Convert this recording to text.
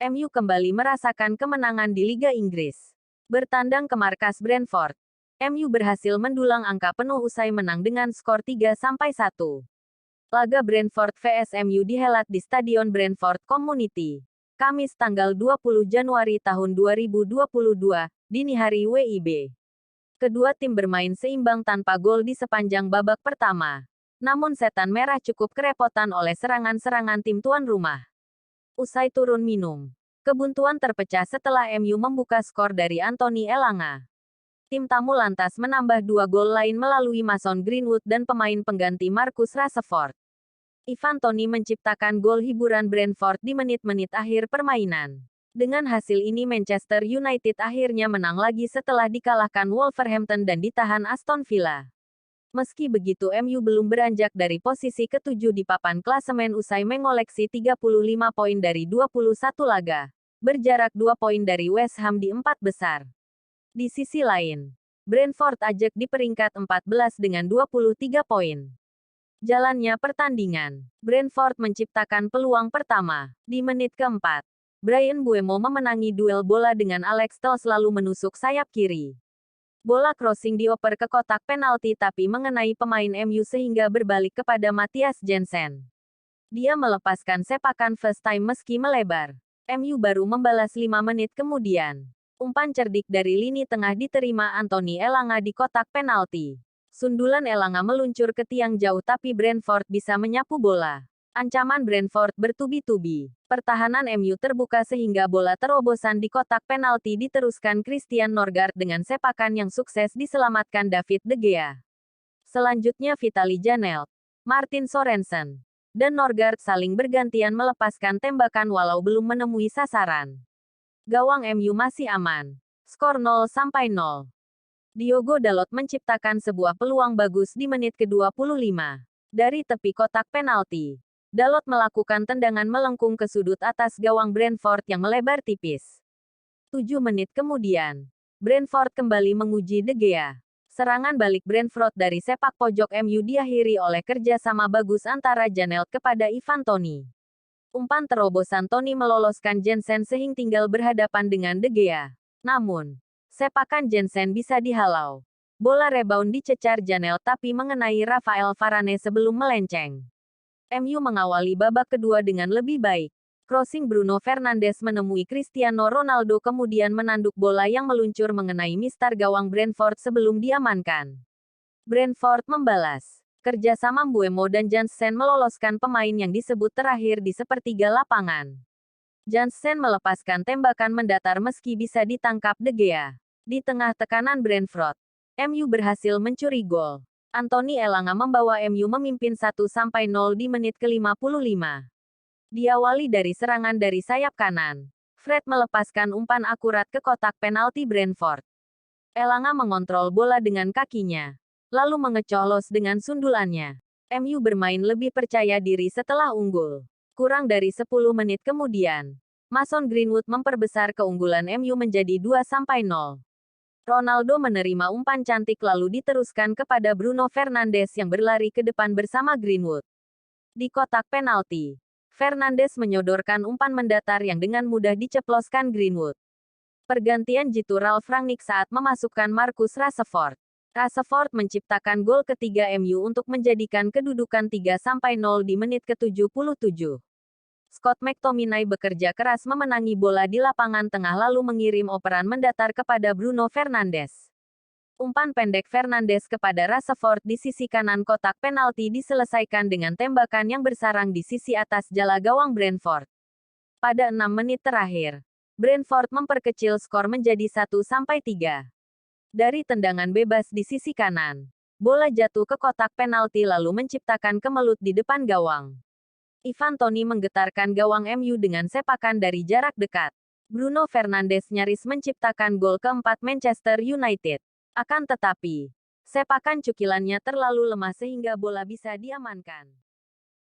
MU kembali merasakan kemenangan di Liga Inggris. Bertandang ke markas Brentford, MU berhasil mendulang angka penuh usai menang dengan skor 3-1. Laga Brentford vs MU dihelat di Stadion Brentford Community, Kamis tanggal 20 Januari tahun 2022, dini hari WIB. Kedua tim bermain seimbang tanpa gol di sepanjang babak pertama. Namun Setan Merah cukup kerepotan oleh serangan-serangan tim tuan rumah. Usai turun minum, kebuntuan terpecah setelah MU membuka skor dari Anthony Elanga. Tim tamu lantas menambah 2 gol lain melalui Mason Greenwood dan pemain pengganti Marcus Rashford. Ivan Toney menciptakan gol hiburan Brentford di menit-menit akhir permainan. Dengan hasil ini Manchester United akhirnya menang lagi setelah dikalahkan Wolverhampton dan ditahan Aston Villa. Meski begitu MU belum beranjak dari posisi ke-7 di papan klasemen usai mengoleksi 35 poin dari 21 laga. Berjarak 2 poin dari West Ham di 4 besar. Di sisi lain, Brentford ajak di peringkat 14 dengan 23 poin. Jalannya pertandingan, Brentford menciptakan peluang pertama. Di menit keempat, Bryan Mbeumo memenangi duel bola dengan Alex Telles lalu menusuk sayap kiri. Bola crossing dioper ke kotak penalti tapi mengenai pemain MU sehingga berbalik kepada Matthias Jensen. Dia melepaskan sepakan first time meski melebar. MU baru membalas 5 menit kemudian. Umpan cerdik dari lini tengah diterima Anthony Elanga di kotak penalti. Sundulan Elanga meluncur ke tiang jauh tapi Brentford bisa menyapu bola. Ancaman Brentford bertubi-tubi. Pertahanan MU terbuka sehingga bola terobosan di kotak penalti diteruskan Christian Norgard dengan sepakan yang sukses diselamatkan David De Gea. Selanjutnya Vitaly Janelt, Martin Sorensen, dan Norgard saling bergantian melepaskan tembakan walau belum menemui sasaran. Gawang MU masih aman. Skor 0-0. Diogo Dalot menciptakan sebuah peluang bagus di menit ke-25. Dari tepi kotak penalti, Dalot melakukan tendangan melengkung ke sudut atas gawang Brentford yang melebar tipis. 7 menit kemudian, Brentford kembali menguji De Gea. Serangan balik Brentford dari sepak pojok MU diakhiri oleh kerjasama bagus antara Janelt kepada Ivan Toney. Umpan terobosan Toney meloloskan Jensen sehingga tinggal berhadapan dengan De Gea. Namun, sepakan Jensen bisa dihalau. Bola rebound dicecar Janelt tapi mengenai Rafael Varane sebelum melenceng. MU mengawali babak kedua dengan lebih baik. Crossing Bruno Fernandes menemui Cristiano Ronaldo kemudian menanduk bola yang meluncur mengenai mistar gawang Brentford sebelum diamankan. Brentford membalas. Kerjasama Mbeumo dan Jensen meloloskan pemain yang disebut terakhir di sepertiga lapangan. Jensen melepaskan tembakan mendatar meski bisa ditangkap De Gea. Di tengah tekanan Brentford, MU berhasil mencuri gol. Anthony Elanga membawa MU memimpin 1-0 di menit ke-55. Diawali dari serangan dari sayap kanan, Fred melepaskan umpan akurat ke kotak penalti Brentford. Elanga mengontrol bola dengan kakinya, lalu mengecoblos dengan sundulannya. MU bermain lebih percaya diri setelah unggul. Kurang dari 10 menit kemudian, Mason Greenwood memperbesar keunggulan MU menjadi 2-0. Ronaldo menerima umpan cantik lalu diteruskan kepada Bruno Fernandes yang berlari ke depan bersama Greenwood. Di kotak penalti, Fernandes menyodorkan umpan mendatar yang dengan mudah diceploskan Greenwood. Pergantian jitu Ralf Rangnick saat memasukkan Marcus Rashford. Rashford menciptakan gol ketiga MU untuk menjadikan kedudukan 3-0 di menit ke-77. Scott McTominay bekerja keras memenangi bola di lapangan tengah lalu mengirim operan mendatar kepada Bruno Fernandes. Umpan pendek Fernandes kepada Rashford di sisi kanan kotak penalti diselesaikan dengan tembakan yang bersarang di sisi atas jala gawang Brentford. Pada 6 menit terakhir, Brentford memperkecil skor menjadi 1-3. Dari tendangan bebas di sisi kanan, bola jatuh ke kotak penalti lalu menciptakan kemelut di depan gawang. Ivan Toney menggetarkan gawang MU dengan sepakan dari jarak dekat. Bruno Fernandes nyaris menciptakan gol keempat Manchester United. Akan tetapi, sepakan cukilannya terlalu lemah sehingga bola bisa diamankan.